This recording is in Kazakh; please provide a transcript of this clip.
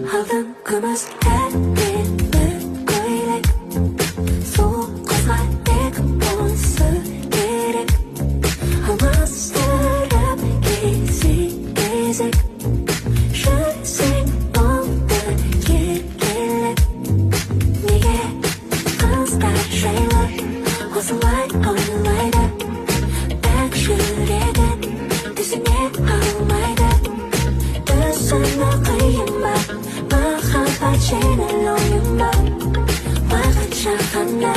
алтын күміс әдемі көйлек сұлу қызға тек осы керек алмастырып кезек жүрсең болды еркелеп неге қыздар жайлы осылай ойлайды бәк жүрегін түсіне алмайды түсіну қиын ба махаббат жеңіл ойын ба уақытша ғана